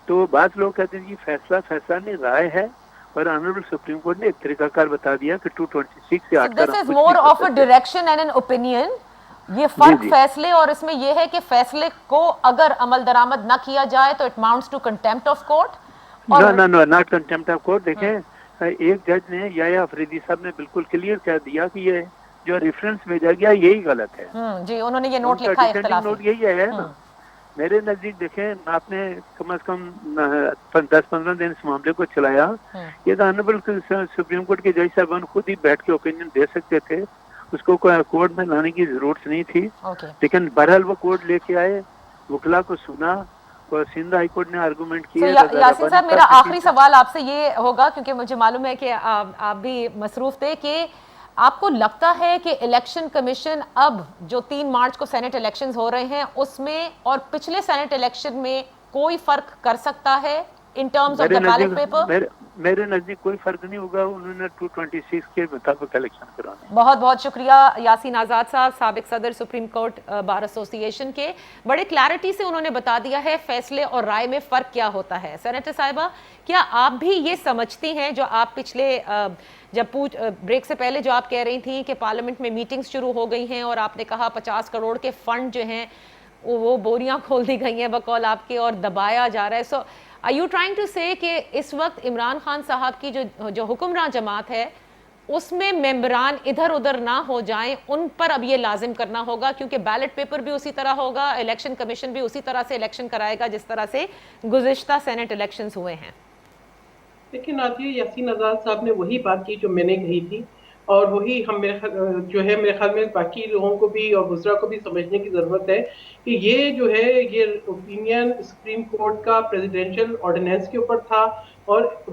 तो बात लोग कहते हैं कि फैसला नहीं, राय है। और ऑनरेबल सुप्रीम कोर्ट ने एक तरीकाकार बता दिया कि 226 से 8 this is more of a direction and an opinion. ये फर्क फैसले और इसमें ये है कि फैसले को अगर अमल दरामद न किया जाए तो it amounts to contempt of court. No, not contempt of court. देखें, एक जज ने याया अफरीदी साहब ने बिल्कुल क्लियर कह दिया कि ये जो रेफरेंस भेजा गया यही गलत है। जी, उन्होंने ये नोट लिखा है, इख्तिलाफी नोट यही है ना। मेरे नजदीक देखें, आपने कम से कम 10-15 दिन इस मामले को चलाया। ये तो ऑनरेबल सुप्रीम कोर्ट के जज साहबान खुद ही बैठ के ओपिनियन दे सकते थे, उसको कोर्ट में लाने की जरूरत नहीं थी। लेकिन बहरहाल वो कोर्ट लेके आए, वकला को सुना और सिंध हाई कोर्ट ने आर्गुमेंट किए। यासीन साहब, मेरा आखिरी सवाल आपसे ये होगा, क्योंकि मुझे मालूम है कि आप भी मसरूफ थे, कि आपको लगता है कि इलेक्शन कमीशन अब जो 3 मार्च को सेनेट इलेक्शंस हो रहे हैं उसमें और पिछले सेनेट इलेक्शन में कोई फर्क कर सकता है in terms of the ballot paper? मेरे नजदीक कोई फर्क नहीं होगा, उन्होंने 226 के मुताबिक इलेक्शन कराने। बहुत बहुत शुक्रिया यासीन आज़ाद साहब, साबिक सदर सुप्रीम कोर्ट बार एसोसिएशन के। बड़े क्लैरिटी से उन्होंने बता दिया है फैसले और राय में फ़र्क क्या होता है। सेनेटर साहिबा, क्या आप भी ये समझती हैं, जो आप पिछले जब ब्रेक से पहले जो आप कह रही थी कि पार्लियामेंट में मीटिंग्स शुरू हो गई हैं और आपने कहा 50 करोड़ के फंड जो हैं वो बोरियां खोल दी गई हैं बकौल आपके और दबाया जा रहा है। सो आर यू ट्राइंग टू से कि इस वक्त इमरान खान साहब की जो हुक्मरान जमात है उसमें मेंबरान इधर उधर ना हो जाएं, उन पर अब ये लाजिम करना होगा, क्योंकि बैलेट पेपर भी उसी तरह होगा, इलेक्शन कमीशन भी उसी तरह से इलेक्शन कराएगा जिस तरह से गुज़िश्ता सेनेट इलेक्शंस हुए हैं। देखिए नादिया, यासीन आज़ाद साहब ने वही बात की जो मैंने कही थी, और वही हम मेरे ख्याल में बाकी लोगों को भी और गुजरा को भी समझने की ज़रूरत है कि ये जो है ये ओपिनियन सुप्रीम कोर्ट का प्रेसिडेंशियल ऑर्डिनेंस के ऊपर था, और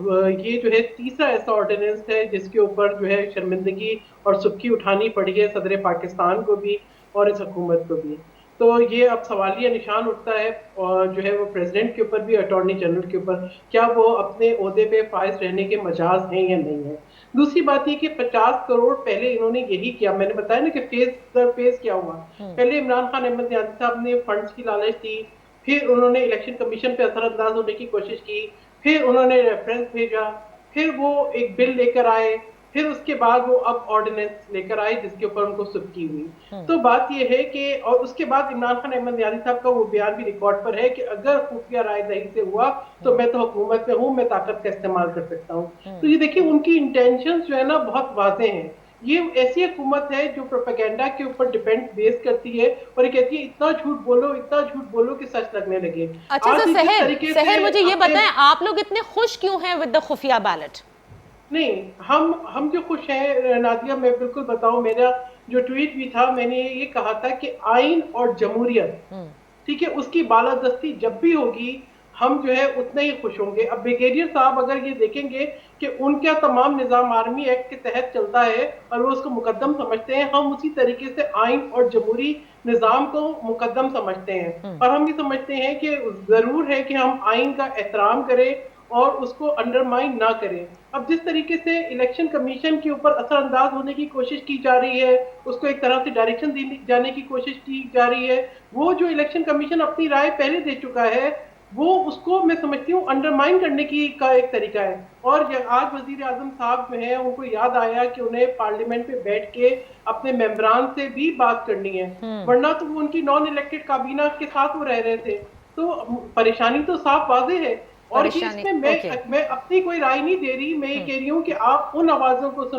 ये जो है तीसरा ऐसा ऑर्डिनेंस है जिसके ऊपर जो है शर्मिंदगी और सुर्खी उठानी पड़ी है सदर पाकिस्तान को भी और इस हुकूमत को भी। तो ये अब सवालिया निशान उठता है और जो है वो प्रेसिडेंट के ऊपर भी, अटॉर्नी जनरल के ऊपर, क्या वो अपने ओहदे पे फाइज रहने के मजाज हैं या नहीं है। दूसरी बात ये कि 50 करोड़ पहले इन्होंने यही किया, मैंने बताया ना कि फेज दर फेज क्या हुआ। पहले इमरान खान अहमद नियाज़ी साहब ने फंड्स की लालच दी, फिर उन्होंने इलेक्शन कमीशन पे असरअंदाज होने की कोशिश की, फिर उन्होंने रेफरेंस भेजा, फिर वो एक बिल लेकर आए, फिर उसके बाद वो अब ऑर्डिनेंस लेकर आए जिसके ऊपर उनको सुर्खी हुई। तो बात ये है कि, और उसके बाद इमरान खान अहमद नियाज़ी साहब का वो बयान भी रिकॉर्ड पर है कि अगर खुफिया राय दही से हुआ तो मैं तो हुकूमत में हूँ, मैं ताकत का इस्तेमाल कर सकता हूँ। तो ये देखिए उनकी इंटेंशंस जो है ना बहुत वाज़ेह हैं। ये ऐसी हुकूमत है जो प्रोपेगेंडा के ऊपर डिपेंड बेस करती है और ये कहती है इतना झूठ बोलो कि सच लगने लगे। अच्छा सर, सहर मुझे ये बताएं, आप लोग इतने खुश क्यों हैं विद द खुफिया बैलेट? नहीं, हम जो खुश हैं नादिया, मैं बिल्कुल बताऊं, मेरा जो ट्वीट भी था मैंने ये कहा था कि आइन और जमहूरियत, ठीक है, उसकी बालादस्ती जब भी होगी हम जो है उतने ही खुश होंगे। अब ब्रिगेडियर साहब अगर ये देखेंगे कि उनका तमाम निज़ाम आर्मी एक्ट के तहत चलता है और वो उसको मुकद्दम समझते हैं, हम उसी तरीके से आइन और जमहूरी निज़ाम को मुकद्दम समझते हैं और हम ये समझते हैं कि जरूर है कि हम आइन का एहतराम करें और उसको अंडरमाइन ना करें। अब जिस तरीके से इलेक्शन कमीशन के ऊपर असरअंदाज होने की कोशिश की जा रही है, उसको एक तरह से डायरेक्शन दी जाने की कोशिश की जा रही है, वो जो इलेक्शन कमीशन अपनी राय पहले दे चुका है वो उसको मैं समझती हूँ अंडरमाइन करने की का एक तरीका है। और आज वजीर आजम साहब जो है उनको याद आया कि उन्हें पार्लियामेंट में बैठ के अपने मेंबरान से भी बात करनी है, वरना तो वो उनकी नॉन इलेक्टेड काबीना के साथ वो रह रहे थे। तो परेशानी तो साफ वाज़ेह है। और इसमें मैं अपनी कोई राय नहीं दे रही, मैं ये कह रही हूँ कि आप उन आवाजों को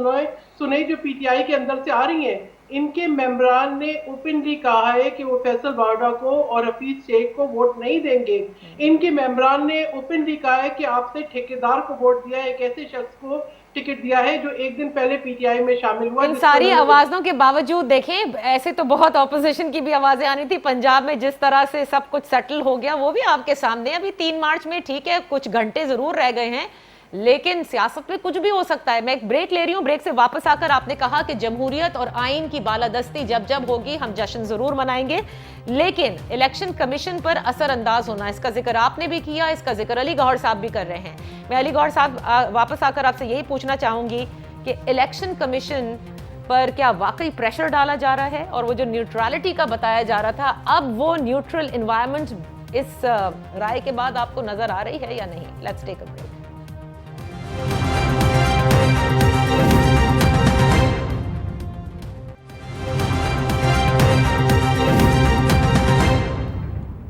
सुने जो पीटीआई के अंदर से आ रही हैं। इनके मेंबरान ने ओपनली कहा है कि वो फैसल वाडा को और हफीज शेख को वोट नहीं देंगे। इनके मेंबरान ने ओपनली कहा है कि आपने ठेकेदार को वोट दिया है, एक ऐसे शख्स को टिकट दिया है जो एक दिन पहले पीटीआई में शामिल हुआ। इन सारी आवाजों के बावजूद देखें, ऐसे तो बहुत ऑपोजिशन की भी आवाजें आनी थी। पंजाब में जिस तरह से सब कुछ सेटल हो गया वो भी आपके सामने। अभी 3 मार्च में ठीक है कुछ घंटे जरूर रह गए हैं, लेकिन सियासत में कुछ भी हो सकता है। मैं एक ब्रेक ले रही हूं, ब्रेक से वापस आकर आपने कहा कि जमहूरियत और आइन की बालादस्ती जब जब होगी हम जश्न जरूर मनाएंगे, लेकिन इलेक्शन कमीशन पर असरअंदाज होना, इसका जिक्र आपने भी किया, इसका जिक्र अली गौहर साहब भी कर रहे हैं। मैं अली गौहर साहब वापस आकर आपसे यही पूछना चाहूंगी कि इलेक्शन कमीशन पर क्या वाकई प्रेशर डाला जा रहा है, और वो जो न्यूट्रलिटी का बताया जा रहा था, अब वो न्यूट्रल एनवायरनमेंट इस राय के बाद आपको नजर आ रही है या नहीं? Let's take a break.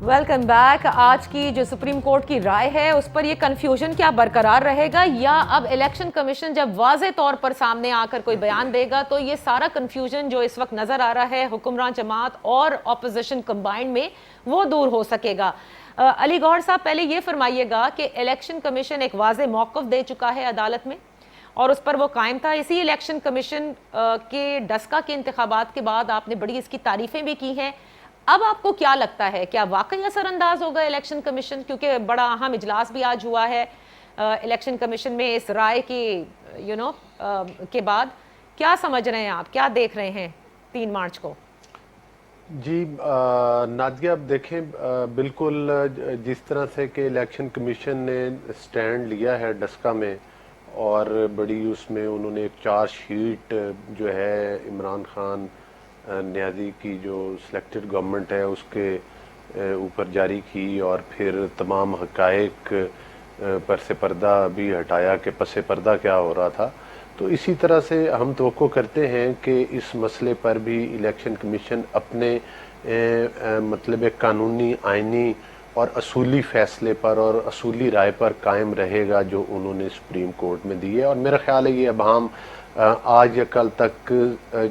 Welcome back. आज की जो सुप्रीम कोर्ट की राय है उस पर ये कंफ्यूजन क्या बरकरार रहेगा, या अब इलेक्शन कमीशन जब वाज़े तौर पर सामने आकर कोई बयान देगा तो ये सारा कंफ्यूजन जो इस वक्त नजर आ रहा है हुक्मरान जमात और ऑपोजिशन कंबाइंड में, वो दूर हो सकेगा? अली गौहर साहब, पहले ये फरमाइएगा कि इलेक्शन कमीशन एक वाज़े मौक़िफ़ दे चुका है अदालत में और उस पर वो कायम था। इसी इलेक्शन कमीशन के डस्का के इंतखाबात के बाद आपने बड़ी इसकी तारीफें भी की हैं। अब आपको क्या लगता है, क्या वाकई असरअंदाज होगा इलेक्शन कमीशन? क्योंकि बड़ा अहम इजलास भी आज हुआ है इलेक्शन कमीशन में इस राय की के बाद। क्या समझ रहे हैं आप, क्या देख रहे हैं 3 मार्च को? जी नादिया, अब देखें बिल्कुल जिस तरह से कि इलेक्शन कमीशन ने स्टैंड लिया है डस्का में, और बड़ी उसमें उन्होंने एक चार्जशीट जो है इमरान खान न्याजी की जो सिलेक्टेड गवर्नमेंट है उसके ऊपर जारी की और फिर तमाम हकायक पर से पर्दा भी हटाया कि पसे पर्दा क्या हो रहा था। तो इसी तरह से हम तवक्को करते हैं कि इस मसले पर भी इलेक्शन कमीशन अपने मतलब एक कानूनी आइनी और असूली फैसले पर और असूली राय पर कायम रहेगा जो उन्होंने सुप्रीम कोर्ट में दी है। और मेरा ख्याल है ये अब हम आज या कल तक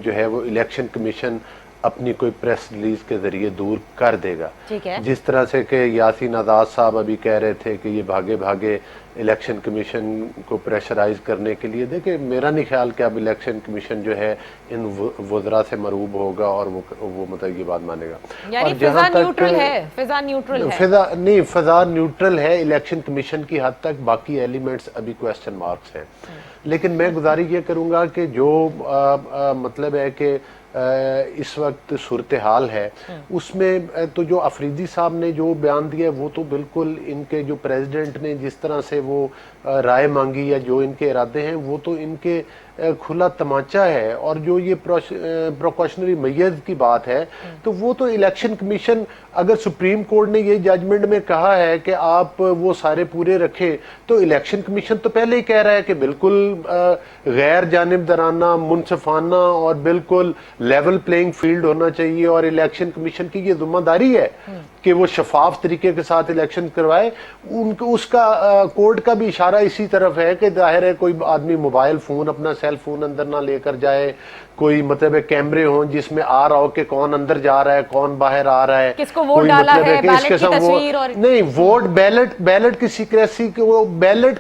जो है वो इलेक्शन कमीशन अपनी कोई प्रेस रिलीज के जरिए दूर कर देगा। ठीक है। जिस तरह से कि यासीन आज़ाद साहब अभी कह रहे थे कि ये भागे भागे इलेक्शन कमीशन को प्रेशराइज करने के लिए, देखिए मेरा नहीं ख्याल कि अब इलेक्शन कमीशन जो है इन वज़रा से मरूब होगा और वो मतलब ये बात मानेगा। यानी फिजा न्यूट्रल है, फिजा न्यूट्रल है। फिजा न्यूट्रल है इलेक्शन कमीशन की हद तक, बाकी एलिमेंट्स अभी क्वेश्चन मार्क्स हैं। लेकिन मैं गुजारिश ये करूंगा कि जो मतलब है कि इस वक्त सूरत हाल है उसमें तो जो अफरीदी साहब ने जो बयान दिया वो तो बिल्कुल इनके जो प्रेसिडेंट ने जिस तरह से वो राय मांगी या जो इनके इरादे हैं वो तो इनके खुला तमाचा है। और जो ये प्रोकॉशनरी मैयत की बात है तो वो तो इलेक्शन कमीशन, अगर सुप्रीम कोर्ट ने ये जजमेंट में कहा है कि आप वो सारे पूरे रखें तो इलेक्शन कमीशन तो पहले ही कह रहा है कि बिल्कुल गैर जानिबदाराना, मुनसफाना और बिल्कुल लेवल प्लेइंग फील्ड होना चाहिए। और इलेक्शन कमीशन की ये जिम्मेदारी है कि वो शफाफ तरीके के साथ इलेक्शन करवाए। उनको उसका कोर्ट का भी इशारा इसी तरफ है कि जाहिर है कोई आदमी मोबाइल फोन, अपना सेल फोन अंदर ना लेकर जाए, कोई मतलब कैमरे हों जिसमें आ रहा हो कि कौन अंदर जा रहा है, कौन बाहर आ रहा है, किसको वोट डाला है, बैलेट की तस्वीर और नहीं वोट बैलेट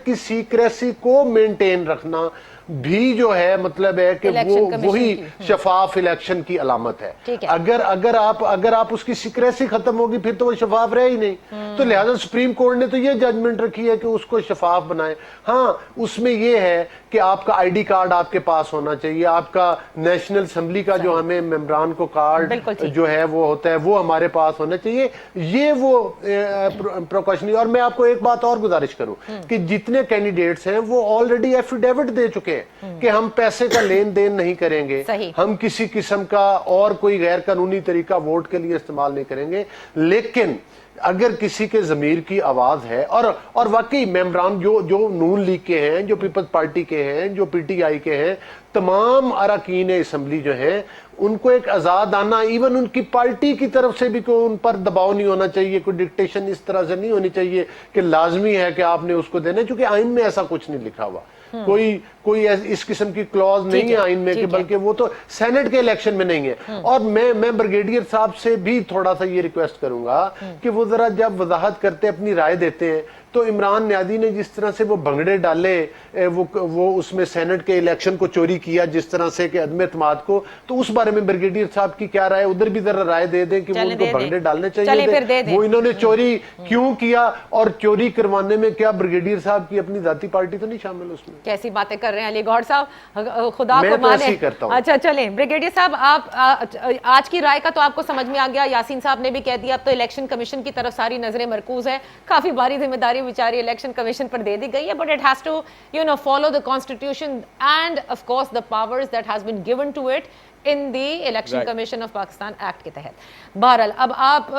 की सीक्रेसी को मेंटेन रखना भी जो है मतलब है कि वो वही शफाफ इलेक्शन की अलामत है। अगर आप उसकी सीक्रेसी खत्म होगी फिर तो वो शफाफ रहे ही नहीं। तो लिहाजा सुप्रीम कोर्ट ने तो ये जजमेंट रखी है कि उसको शफाफ बनाए। हाँ, उसमें ये है कि आपका आईडी कार्ड आपके पास होना चाहिए, आपका नेशनल असेंबली का जो हमें मेंबरान को कार्ड जो है वो होता है वो हमारे पास होना चाहिए। ये वो प्रिकॉशनरी। और मैं आपको एक बात और गुजारिश करूं कि जितने कैंडिडेट्स हैं वो ऑलरेडी एफिडेविट दे चुके हैं कि हम पैसे का लेन देन नहीं करेंगे, हम किसी किस्म का और कोई गैर कानूनी तरीका वोट के लिए इस्तेमाल नहीं करेंगे। लेकिन अगर किसी के जमीर की आवाज है और वाकई मेंबरान जो नून लीग के हैं, जो पीपल्स पार्टी के हैं, जो पीटीआई के हैं, तमाम अरकान असम्बली जो हैं उनको एक आजाद आना, इवन उनकी पार्टी की तरफ से भी कोई उन पर दबाव नहीं होना चाहिए, कोई डिक्टेशन इस तरह से नहीं होनी चाहिए कि लाजमी है कि आपने उसको देना, क्योंकि आइन में ऐसा कुछ नहीं लिखा हुआ। कोई इस किस्म की क्लॉज नहीं है आइन में कि बल्कि वो तो सेनेट के इलेक्शन में नहीं है। और मैं ब्रिगेडियर साहब से भी थोड़ा सा ये रिक्वेस्ट करूंगा कि वो जरा जब वजाहत करते अपनी राय देते हैं तो इमरान न्यादी ने जिस तरह से वो भंगड़े डाले, वो उसमें सेनेट के इलेक्शन को चोरी किया जिस तरह से कि अदम एतमाद को, तो उस बारे में ब्रिगेडियर साहब की क्या राय, उधर भी जरा राय दे दें कि वो उनको भंगड़े डालने चाहिए, वो इन्होंने चोरी क्यों किया और चोरी करवाने में क्या ब्रिगेडियर साहब की अपनी जाती पार्टी तो नहीं शामिल उसमें? कैसी बातें कर रहे हैं अली गौहर साहब, खुदा को माने। अच्छा चलें ब्रिगेडियर साहब, आप आज की राय का तो आपको समझ में आ गया, यासीन साहब ने भी कह दिया, अब तो इलेक्शन कमीशन की तरफ सारी नजरें मरकूज है, काफी भारी जिम्मेदारी बेचारी इलेक्शन कमीशन पर दे दी गई है, but it has to follow the constitution and of course the powers that has been given to it in the election commission of Pakistan act के तहत। बहरहाल अब आप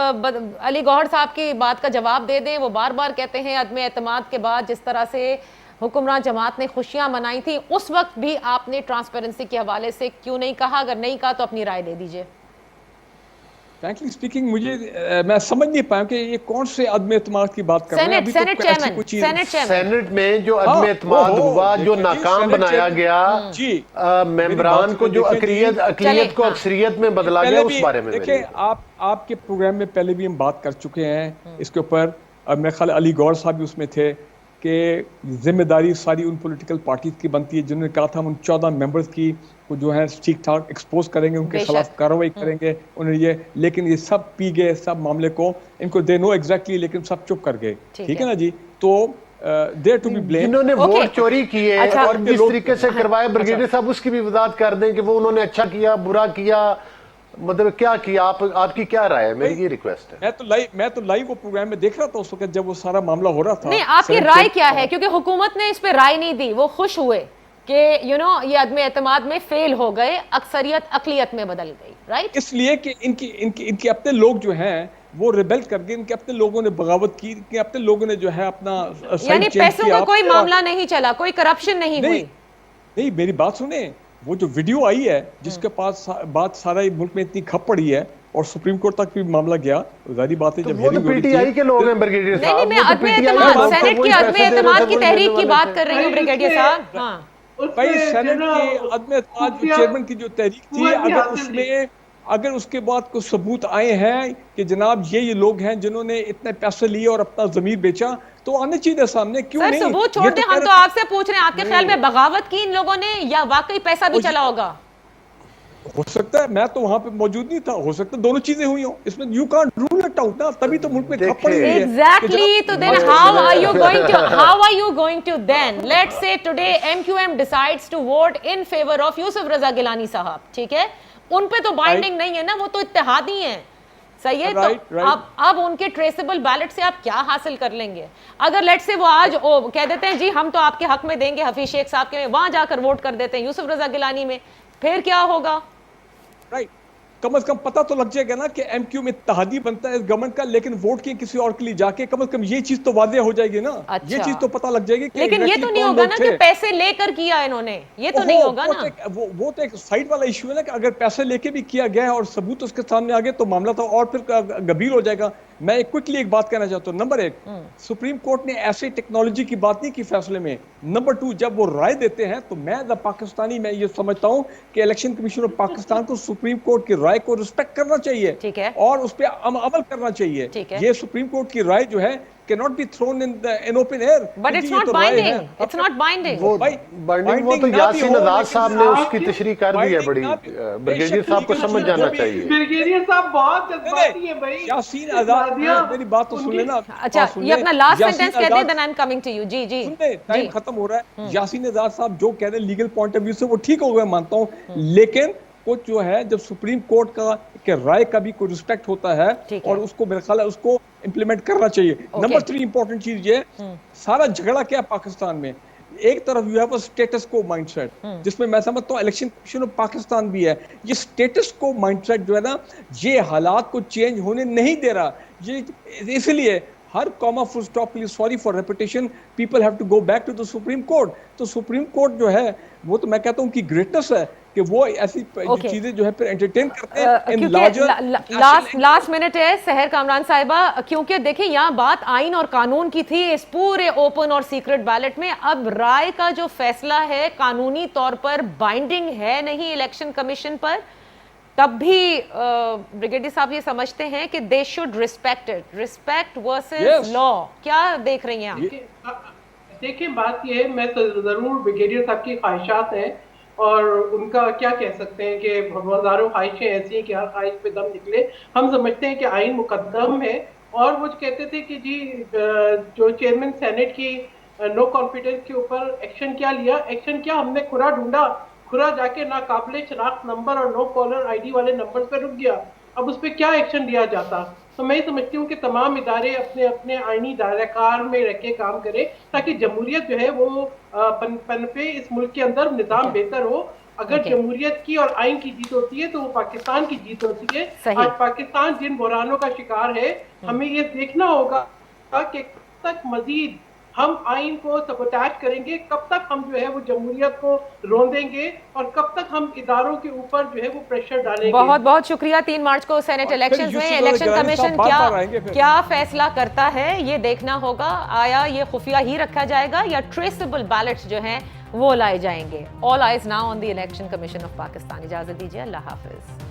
अली गौहर साहब की बात का जवाब दे दें। वो बार बार कहते हैं अदम एतमाद के बाद जिस तरह से हुक्मरान जमात ने खुशियां मनाई थी उस वक्त भी आपने ट्रांसपेरेंसी के हवाले से क्यों नहीं कहा? अगर नहीं कहा तो अपनी राय दे दीजिए। फ्रैंकली स्पीकिंग मैं समझ नहीं पाया कि ये कौन से अदम एतमाद की बात कर रहे हैं। सेनेट में जो अदम एतमाद हुआ, जो नाकाम बनाया गया मेंबरान को, जो अक़लियत को अक्सरियत में बदला गया, उस बारे में देखिए आपके प्रोग्राम में पहले भी हम बात कर चुके हैं इसके ऊपर। मेरे ख्याल अली गौर साहब भी उसमें थे कि जिम्मेदारी सारी उन पॉलिटिकल पार्टीज की बनती है जिन्होंने कहा था हम उन 14 मेंबर्स की को जो है ठीक ठाक एक्सपोज करेंगे, उनके खिलाफ कार्रवाई करेंगे। उन्होंने ये, लेकिन ये सब पी गए, सब मामले को इनको दे नो एग्जैक्टली, लेकिन सब चुप कर गए। ठीक है ना जी? तो देयर टू बी ब्लेम जिन्होंने वोट चोरी किए और जिस तरीके से करवाए, ब्रिगेडियर साहब उसकी भी वजाहत कर दें कि वो उन्होंने अच्छा किया, बुरा किया, मतलब क्या किया आप, आपकी क्या राय है? मेरी ये रिक्वेस्ट है। मैं तो लाइव वो प्रोग्राम में देख रहा था उस वक्त जब वो सारा मामला हो रहा था। नहीं, आपकी राय क्या है? क्योंकि हुकूमत ने इस पे राय नहीं दी, वो खुश हुए कि ये अदम एतमाद में फेल हो गए, अक्सरियत अकलियत में बदल गई, राइट? इसलिए कि इनके अपने लोग जो हैं वो रिबेल कर गए, इनके अपने लोगों ने बगावत की, इनके अपने लोगों ने जो है अपना यानी पैसों का कोई मामला नहीं चला, कोई करप्शन नहीं हुई। नहीं, मेरी बात सुने, वो जो वीडियो आई है जिसके पास बात सारा मुल्क में इतनी खप पड़ी है और सुप्रीम कोर्ट तक भी मामला गया, जारी बात है जब वो तो पीटीआई के लोग हैं ब्रिगेडियर साहब। नहीं, मैं अदम एतमाद, सेनेट की अदम एतमाद की तहरीक की बात कर रही हूँ ब्रिगेडियर साहब। हाँ भाई, सेनेट के अदम एतमाद चेयरमैन की जो तहरीक थी, अगर उसके बाद कुछ सबूत आए हैं कि जनाब ये लोग हैं जिन्होंने इतने पैसे लिए और अपना जमीर बेचा, तो आने चाहिए सामने। क्यों सर, नहीं? सबूत छोड़ दें, हम तो आपसे पूछ रहे हैं, आपके ख्याल में बगावत की इन लोगों ने या वाकई पैसा भी चला होगा? हो सकता है, मैं तो वहां पे मौजूद नहीं था, हो सकता है दोनों चीजें हुई हो इसमें। You can't rule it out ना, तभी तो मुल्क में खप पड़ी है। एग्जैक्टली। तो then how are you going to then let's say today MQM decides to vote in favour of Yusuf Raza Gilani sahab, ठीक है? उन पे तो बाइंडिंग नहीं है ना, वो तो इत्तेहादी हैं, सही है? तो अब उनके ट्रेसेबल बैलेट से आप क्या हासिल कर लेंगे? अगर लेट से वो आज कह देते हैं जी हम तो आपके हक में देंगे, हफीज शेख साहब के, वहां जाकर वोट कर देते हैं यूसुफ रजा गिलानी में, फिर क्या होगा? राइट, कम से कम पता तो लग जाएगा ना कि एमक्यू में इत्तेहादी बनता है इस गवर्नमेंट का, लेकिन वोट किए किसी और के लिए जाके, कम से कम ये चीज तो वाज़ेह हो जाएगी ना। ये चीज तो पता लग जाएगी कि लेकिन ये तो नहीं होगा ना कि पैसे लेकर किया इन्होंने, ये तो नहीं होगा ना। वो तो एक साइड वाला इशू है ना कि अगर पैसे लेके भी किया गया है और सबूत उसके सामने आ गए तो मामला तो और फिर गंभीर हो जाएगा। मैं क्विकली एक बात कहना चाहता हूँ। नंबर 1, सुप्रीम कोर्ट ने ऐसे टेक्नोलॉजी की बात नहीं की फैसले में। नंबर 2, जब वो राय देते हैं तो मैं द पाकिस्तानी मैं ये समझता हूँ कि इलेक्शन कमीशन ऑफ पाकिस्तान को सुप्रीम कोर्ट की राय को रिस्पेक्ट करना चाहिए, ठीक है, और उस पर अमल करना चाहिए। ये सुप्रीम कोर्ट की राय जो है cannot be thrown in open air. But it's not binding. It's not binding. वो बाइंडिंग वो तो यासीन आजाद साहब ने उसकी तशरीह कर दी है बड़ी। ब्रिगेडियर साहब को समझ जाना चाहिए। ब्रिगेडियर साहब बहुत जज्बाती है भाई। यासीन आजाद, मेरी बात तो सुन लेना। अच्छा, ये अपना लास्ट सेंटेंस कहते हैं, then I'm coming to you. जी जी, टाइम खत्म हो रहा है। यासीन आजाद साहब जो कह रहे हैं लीगल पॉइंट ऑफ व्यू से वो ठीक हो गया, मानता हूँ, लेकिन कुछ जो है जब सुप्रीम कोर्ट का के राय का भी कोई रिस्पेक्ट होता है और उसको मेरे ख्याल है उसको इंप्लीमेंट करना चाहिए। नंबर 3 इंपॉर्टेंट चीज ये, सारा झगड़ा क्या पाकिस्तान में, एक तरफ यू हैव अ स्टेटस को माइंडसेट, जिसमें मैं समझता हूँ इलेक्शन कमीशन ऑफ पाकिस्तान भी है। ये स्टेटस को माइंडसेट जो है ना, ये हालात को चेंज होने नहीं दे रहा। ये इसलिए हर कॉमा फुल स्टॉप के लिए sorry for reputation, people have to go back to the supreme court. तो सुप्रीम कोर्ट जो है वो तो मैं कहता हूँ कि ग्रेटनेस है कि वो ऐसी चीजें जो है फिर एंटरटेन करते हैं इन लार्जर। लास्ट मिनट है सहर कामरान साहिबा, क्योंकि देखिए यहाँ बात आइन और कानून की थी इस पूरे ओपन और सीक्रेट बैलेट में। अब राय का जो फैसला है कानूनी तौर पर बाइंडिंग है नहीं इलेक्शन कमीशन पर, तब भी ब्रिगेडियर साहब ये समझते हैं कि they should respect it, respect versus law. क्या देख रही हैं आप? देखिए बात ये है, मैं तो जरूर ब्रिगेडियर साहब की ख्वाहिशात हैं और उनका क्या कह सकते हैं कि हजारों ख्वाहिशें ऐसी हैं कि हर ख्वाहिश पे दम निकले। हम समझते हैं कि आइन मुकद्दम है और वो कहते थे कि जी जो चेयरमैन सेनेट की नो कॉन्फिडेंस के ऊपर एक्शन क्या लिया, एक्शन क्या, हमने खुरा ढूंढा, खुरा जाके नाकाबिले शनाख्त नंबर और नो कॉलर आईडी वाले नंबर पर रुक गया। अब उस पर क्या एक्शन लिया जाता? तो मैं समझती हूँ कि तमाम इदारे अपने अपने आईनी दायराकार में रह के काम करें ताकि जमहूरियत जो है वो पनपे, इस मुल्क के अंदर निज़ाम बेहतर हो। अगर जमहूरियत की और आइन की जीत होती है तो वो पाकिस्तान की जीत होती है। आज पाकिस्तान जिन बुरानों का शिकार है, हमें ये देखना होगा कि कब तक मजीद हम आइन को सबोटाज करेंगे, कब तक हम जो है वो जमहूरियत को रोंदेंगे और कब तक हम इदारों के ऊपर जो है वो प्रेशर डालेंगे। बहुत बहुत शुक्रिया। 3 मार्च को सेनेट इलेक्शंस में इलेक्शन कमीशन क्या फैसला करता है ये देखना होगा। आया ये खुफिया ही रखा जाएगा या ट्रेसेबल बैलेट्स जो हैं वो लाए जाएंगे? All eyes now on the election commission of Pakistan. इजाजत दीजिए, अल्लाह हाफिज।